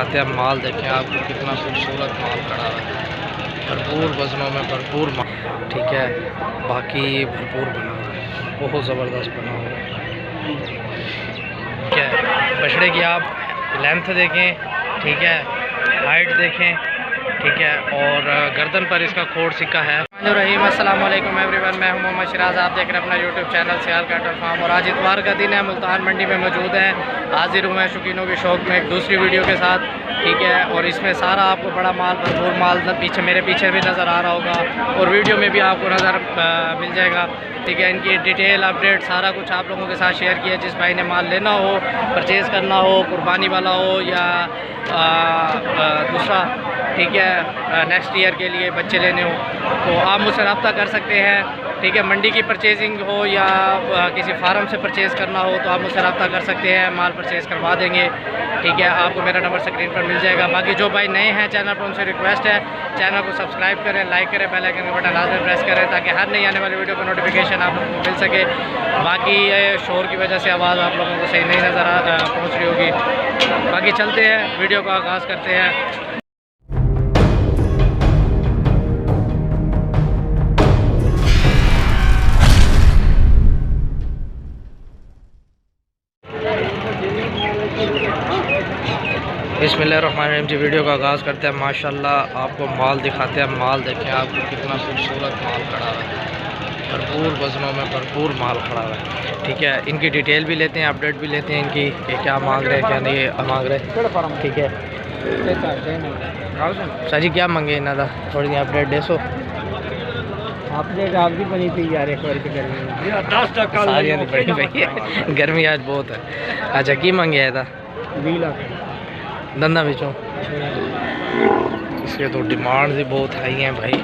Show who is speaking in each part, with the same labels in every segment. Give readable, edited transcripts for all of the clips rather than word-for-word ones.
Speaker 1: आते हैं माल देखें आपको कितना खूबसूरत माल खड़ा है, भरपूर वजनों में भरपूर माल, ठीक है। बाकी भरपूर बना हुआ है, बहुत ज़बरदस्त बना हुआ है, ठीक है। बछड़े की आप लेंथ देखें, ठीक है, हाइट देखें, ठीक है, और गर्दन पर इसका खोड़ सिक्का है। रहीम अस्सलाम वालेकुम एवरीवन, मैं हूं मोहम्मद सिराज, आप देख रहे हैं अपना यूट्यूब चैनल सियाल कैटल फार्म। और आज इतवार का दिन है, मुल्तान मंडी में मौजूद हैं। हाजिर हूँ मैं शौकीनों के शौक़ में एक दूसरी वीडियो के साथ, ठीक है। और इसमें सारा आपको बड़ा माल, भरपूर माल पीछे मेरे पीछे भी नज़र आ रहा होगा और वीडियो में भी आपको नज़र मिल जाएगा, ठीक है। इनकी डिटेल अपडेट सारा कुछ आप लोगों के साथ शेयर किया। जिस भाई ने माल लेना हो, परचेज़ करना हो, कुर्बानी वाला हो या दूसरा, ठीक है, नेक्स्ट ईयर के लिए बच्चे लेने हो, तो आप मुझसे रब्ता कर सकते हैं, ठीक है। मंडी की परचेजिंग हो या किसी फार्म से परचेज़ करना हो तो आप मुझसे रब्ता कर सकते हैं, माल परचेज़ करवा देंगे, ठीक है। आपको मेरा नंबर स्क्रीन पर मिल जाएगा। बाकी जो भाई नए हैं चैनल पर, उनसे रिक्वेस्ट है चैनल को सब्सक्राइब करें, लाइक करें, बेल आइकन का बटन लाजमी प्रेस करें ताकि हर नई आने वाली वीडियो का नोटिफिकेशन आप लोगों को मिल सके। बाकी शोर की वजह से आवाज़ आप लोगों को सही नहीं नज़र पहुँच रही होगी। बाकी चलते हैं, वीडियो का आगाज़ करते हैं। बिस्मिल्लाहिर्रहमानिर्रहीम जी, वीडियो का आगाज़ करते हैं। माशाल्लाह आपको माल दिखाते हैं, माल देखें आपको कितना खूबसूरत माल खड़ा है, भरपूर वजनों में भरपूर माल खड़ा है, ठीक है। इनकी डिटेल भी लेते हैं, अपडेट भी लेते हैं इनकी कि क्या मांग रहे हैं क्या नहीं मांग रहे, ठीक है। सर जी क्या मांगे इन्हों का, थोड़ी अपडेट दे सो
Speaker 2: अपडेट आपकी बनी थी यार, एक बार की गर्मी
Speaker 1: सारी बड़ी पई है, गर्मी आज बहुत है। अच्छा की मांगे था
Speaker 2: 20 लाख
Speaker 1: दंदा बिचों, इसके तो डिमांड भी बहुत हाई हैं भाई।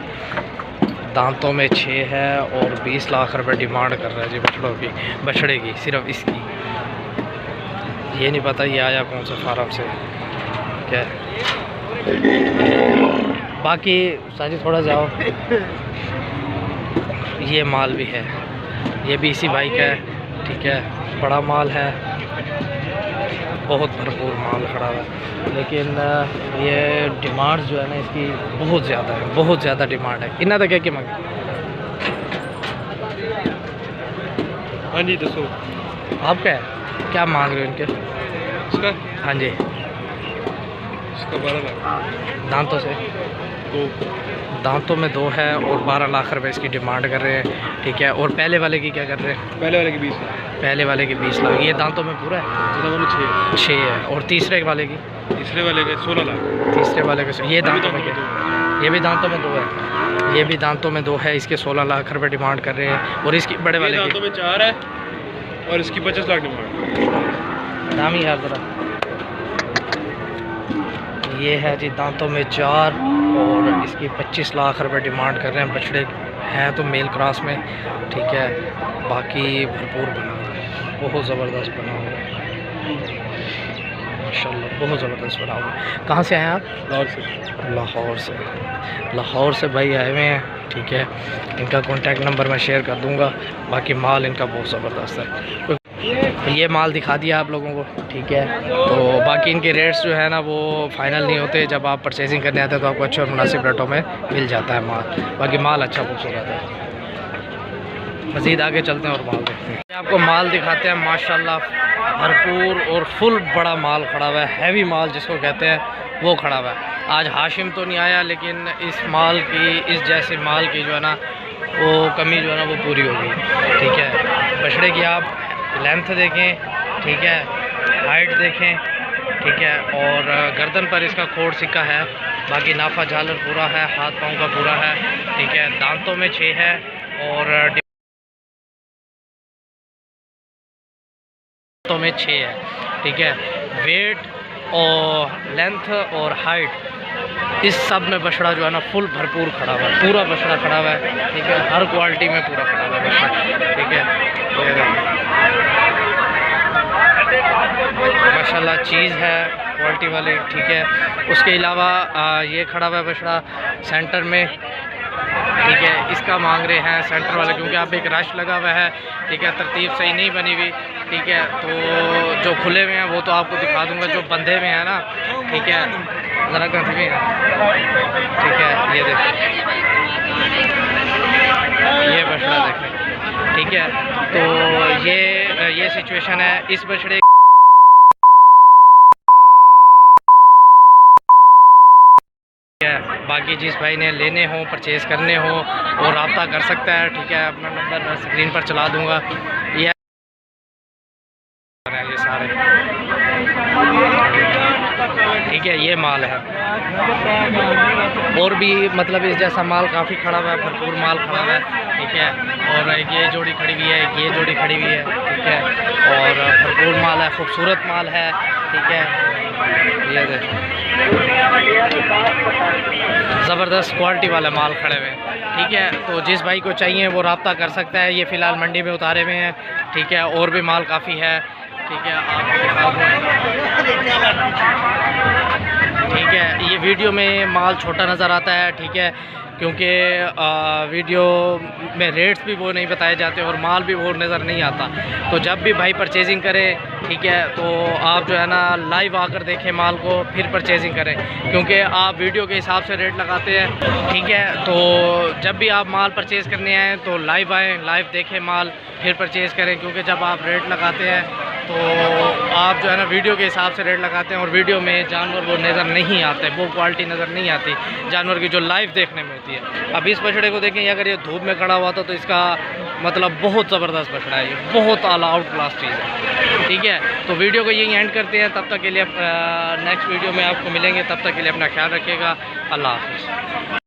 Speaker 1: दांतों में 6 है और 20 लाख रुपए डिमांड कर रहा है जी बछड़ों की, बछड़े की, सिर्फ इसकी। ये नहीं पता ये आया कौन सा फार्म से क्या है। बाकी साजी थोड़ा जाओ, ये माल भी है, ये भी इसी भाई का है, ठीक है। बड़ा माल है, बहुत भरपूर माल खड़ा है, लेकिन ये डिमांड जो है ना इसकी बहुत ज़्यादा है, बहुत ज़्यादा डिमांड है। इन्ना तक क्या मांगे?
Speaker 2: हाँ जी दसो
Speaker 1: आप क्या मांग रहे हो इनके?
Speaker 2: इसका
Speaker 1: हाँ जी,
Speaker 2: इसका 12 लाख
Speaker 1: दांतों से दांतों में 2 है और 12 लाख रुपए इसकी डिमांड कर रहे हैं, ठीक है। और पहले वाले की क्या कर रहे हैं?
Speaker 2: पहले वाले की 20 लाख,
Speaker 1: पहले वाले की 20 लाख। ये दांतों में पूरा है? 6 है। और तीसरे वाले की?
Speaker 2: तीसरे वाले के 16 लाख।
Speaker 1: तीसरे वाले के ये दांतों में क्या? ये भी दांतों में 2 है, ये भी दांतों में 2 है। इसके 16 लाख रुपए डिमांड कर रहे हैं। और इसकी बड़े वाले
Speaker 2: दांतों में 4 है और इसकी 25 लाख डिमांड।
Speaker 1: नाम ही यार ज़रा, ये है जी दांतों में 4 और इसकी 25 लाख रुपए डिमांड कर रहे हैं। बछड़े हैं तो मेल क्रॉस में, ठीक है। बाकी भरपूर बना हुआ है, बहुत ज़बरदस्त बना हुआ है माशाल्लाह, बहुत ज़बरदस्त बना हुआ है। कहाँ से आए हैं आप? लाहौर से भाई आए हुए हैं, ठीक है। इनका कॉन्टैक्ट नंबर मैं शेयर कर दूँगा। बाकी माल इनका बहुत ज़बरदस्त है। ये माल दिखा दिया आप लोगों को, ठीक है। तो बाकी इनके रेट्स जो है ना वो फाइनल नहीं होते, जब आप परचेजिंग करने आते हैं तो आपको अच्छे और मुनासिब रेटों में मिल जाता है माल। बाकी माल अच्छा खूबसूरत है। मज़ीद आगे चलते हैं और माल देखते हैं। आपको माल दिखाते हैं, माशाल्लाह भरपूर और फुल बड़ा माल खड़ा हुआ है, हैवी माल जिसको कहते हैं वो खड़ा हुआ है। आज हाशिम तो नहीं आया, लेकिन इस माल की, इस जैसे माल की जो है ना वो कमी जो है ना वो पूरी होगी, ठीक है। बछड़े की आप लेंथ देखें, ठीक है, हाइट देखें, ठीक है, और गर्दन पर इसका खोड़ सिक्का है। बाकी नाफा झालर पूरा है, हाथ पाँव का पूरा है, ठीक है। दांतों में 6 है और दांतों में 6 है, ठीक है। वेट और लेंथ और हाइट इस सब में बछड़ा जो है ना फुल भरपूर खड़ा हुआ है, पूरा बछड़ा खड़ा हुआ है, ठीक है। हर क्वालिटी में पूरा खड़ा हुआ है बछड़ा, ठीक है। माशाल्लाह चीज़ है क्वालिटी वाली, ठीक है। उसके अलावा ये खड़ा हुआ है बछड़ा सेंटर में, ठीक है। इसका मांग रहे हैं सेंटर वाले, क्योंकि आप एक रश लगा हुआ है, ठीक है, तरतीब सही नहीं बनी हुई, ठीक है। तो जो खुले हुए हैं वो तो आपको दिखा दूंगा, जो बंधे हुए हैं ना, ठीक है, ज़रा कहीं भी हैं, ठीक है। ये देखो, ये बछड़ा देखें, ठीक है। तो ये सिचुएशन है इस बछड़े। बाकी जिस भाई ने लेने हो, परचेज़ करने हो, वो रब्ता कर सकता है, ठीक है। अपना नंबर मैं स्क्रीन पर चला दूंगा। ये सारे, ठीक है, ये माल है। और भी मतलब इस जैसा माल काफ़ी खड़ा हुआ है, भरपूर माल खड़ा हुआ है, ठीक है। और ये जोड़ी खड़ी हुई है, ये जोड़ी खड़ी हुई है, ठीक है। और भरपूर माल है, खूबसूरत माल है, ठीक है। ये देखो, ज़बरदस्त क्वालिटी वाला माल खड़े हुए हैं, ठीक है। तो जिस भाई को चाहिए वो रब्ता कर सकता है। ये फ़िलहाल मंडी में उतारे हुए हैं, ठीक है। और भी माल काफ़ी है, ठीक है, आपको दिखा दूँ, ठीक है। ये वीडियो में माल छोटा नज़र आता है, ठीक है, क्योंकि वीडियो में रेट्स भी वो नहीं बताए जाते और माल भी वो नज़र नहीं आता। तो जब भी भाई परचेजिंग करें, ठीक है, तो आप जो है ना लाइव आकर देखें माल को, फिर परचेजिंग करें, क्योंकि आप वीडियो के हिसाब से रेट लगाते हैं, ठीक है। तो जब भी आप माल परचेज़ करने आएँ तो लाइव आएँ, लाइव देखें माल, फिर परचेज़ करें, क्योंकि जब आप रेट लगाते हैं तो आप जो है ना वीडियो के हिसाब से रेट लगाते हैं और वीडियो में जानवर वो नज़र नहीं आते, वो क्वालिटी नज़र नहीं आती जानवर की जो लाइव देखने में होती है। अब इस बछड़े को देखें, अगर ये धूप में खड़ा हुआ था तो इसका मतलब बहुत ज़बरदस्त बछड़ा है, ये बहुत आला आउट क्लास चीज़ है, ठीक है। तो वीडियो को यही एंड करते हैं, तब तक के लिए नेक्स्ट वीडियो में आपको मिलेंगे, तब तक के लिए अपना ख्याल रखिएगा। अल्लाह हाफ़िज़।